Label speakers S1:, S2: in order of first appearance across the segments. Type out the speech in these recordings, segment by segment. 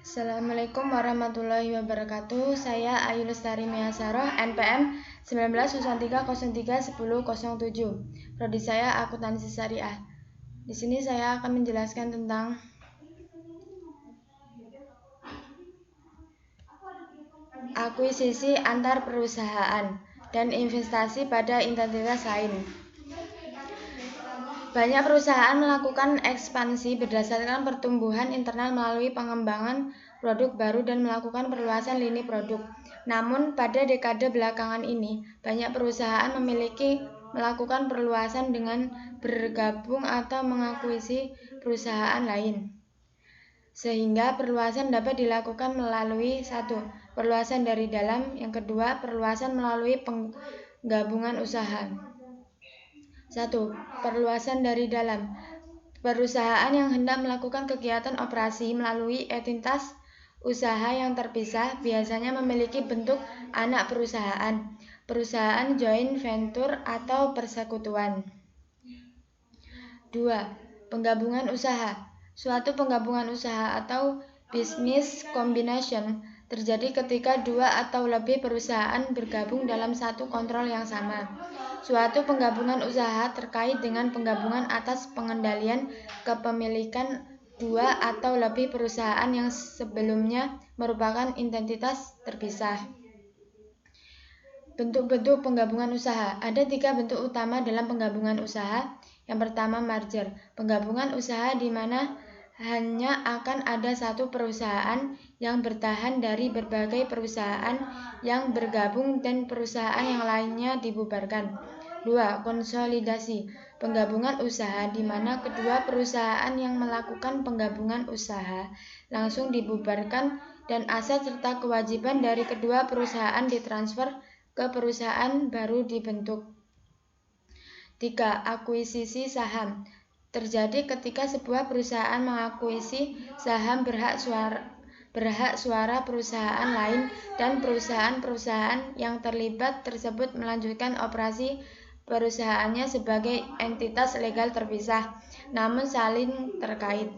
S1: Assalamualaikum warahmatullahi wabarakatuh. Saya Ayu Lestari Measaroh, NPM 1903031007. Prodi saya Akuntansi Syariah. Di sini saya akan menjelaskan tentang akuisisi antar perusahaan dan investasi pada entitas lain. Banyak perusahaan melakukan ekspansi berdasarkan pertumbuhan internal melalui pengembangan produk baru dan melakukan perluasan lini produk. Namun, pada dekade belakangan ini, banyak perusahaan melakukan perluasan dengan bergabung atau mengakuisisi perusahaan lain. Sehingga perluasan dapat dilakukan melalui 1. Perluasan dari dalam, yang kedua, perluasan melalui penggabungan usaha. 1. Perluasan dari dalam. Perusahaan yang hendak melakukan kegiatan operasi melalui entitas usaha yang terpisah biasanya memiliki bentuk anak perusahaan, perusahaan joint venture atau persekutuan. 2. Penggabungan usaha. Suatu penggabungan usaha atau business combination terjadi ketika dua atau lebih perusahaan bergabung dalam satu kontrol yang sama. Suatu penggabungan usaha terkait dengan penggabungan atas pengendalian kepemilikan dua atau lebih perusahaan yang sebelumnya merupakan entitas terpisah. Bentuk-bentuk penggabungan usaha. Ada 3 bentuk utama dalam penggabungan usaha. Yang pertama, merger. Penggabungan usaha di mana hanya akan ada satu perusahaan yang bertahan dari berbagai perusahaan yang bergabung dan perusahaan yang lainnya dibubarkan. 2. Konsolidasi. Penggabungan usaha di mana kedua perusahaan yang melakukan penggabungan usaha langsung dibubarkan dan aset serta kewajiban dari kedua perusahaan ditransfer ke perusahaan baru dibentuk. 3. Akuisisi saham. Terjadi ketika sebuah perusahaan mengakuisisi saham berhak suara perusahaan lain dan perusahaan-perusahaan yang terlibat tersebut melanjutkan operasi perusahaannya sebagai entitas legal terpisah, namun saling terkait.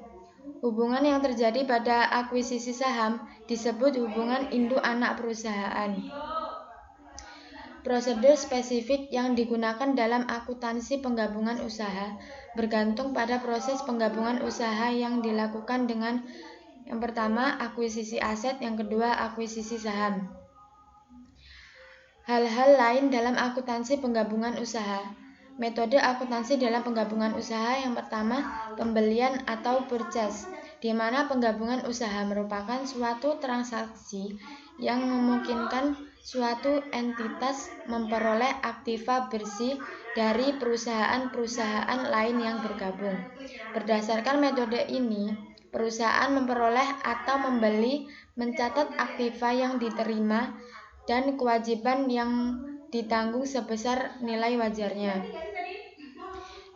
S1: Hubungan yang terjadi pada akuisisi saham disebut hubungan induk anak perusahaan. Prosedur spesifik yang digunakan dalam akuntansi penggabungan usaha bergantung pada proses penggabungan usaha yang dilakukan dengan yang pertama, akuisisi aset, yang kedua, akuisisi saham. Hal-hal lain dalam akuntansi penggabungan usaha. Metode akuntansi dalam penggabungan usaha yang pertama, pembelian atau purchase, di mana penggabungan usaha merupakan suatu transaksi yang memungkinkan suatu entitas memperoleh aktiva bersih dari perusahaan-perusahaan lain yang bergabung. Berdasarkan metode ini, perusahaan memperoleh atau membeli, mencatat aktiva yang diterima, dan kewajiban yang ditanggung sebesar nilai wajarnya.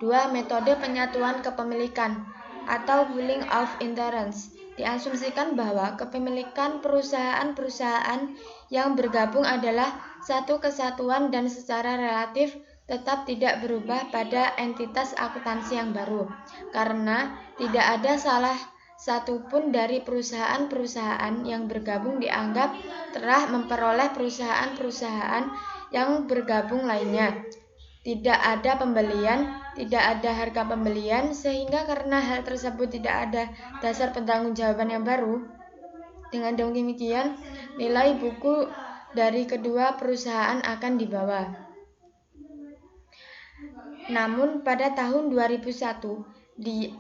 S1: 2. Metode penyatuan kepemilikan atau pooling of interest. Diasumsikan bahwa kepemilikan perusahaan-perusahaan yang bergabung adalah satu kesatuan dan secara relatif tetap tidak berubah pada entitas akuntansi yang baru, karena tidak ada salah satu pun dari perusahaan-perusahaan yang bergabung dianggap telah memperoleh perusahaan-perusahaan yang bergabung lainnya. Tidak ada pembelian, tidak ada harga pembelian, sehingga karena hal tersebut tidak ada dasar pertanggungjawaban yang baru. Dengan demikian, nilai buku dari kedua perusahaan akan dibawa. Namun pada tahun 2001, di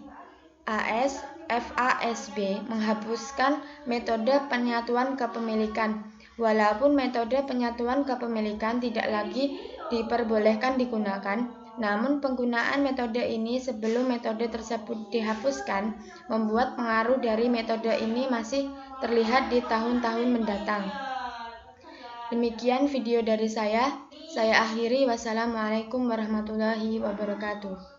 S1: FASB menghapuskan metode penyatuan kepemilikan. Walaupun metode penyatuan kepemilikan tidak lagi diperbolehkan digunakan, namun penggunaan metode ini sebelum metode tersebut dihapuskan membuat pengaruh dari metode ini masih terlihat di tahun-tahun mendatang. Demikian video dari saya akhiri. Wassalamualaikum warahmatullahi wabarakatuh.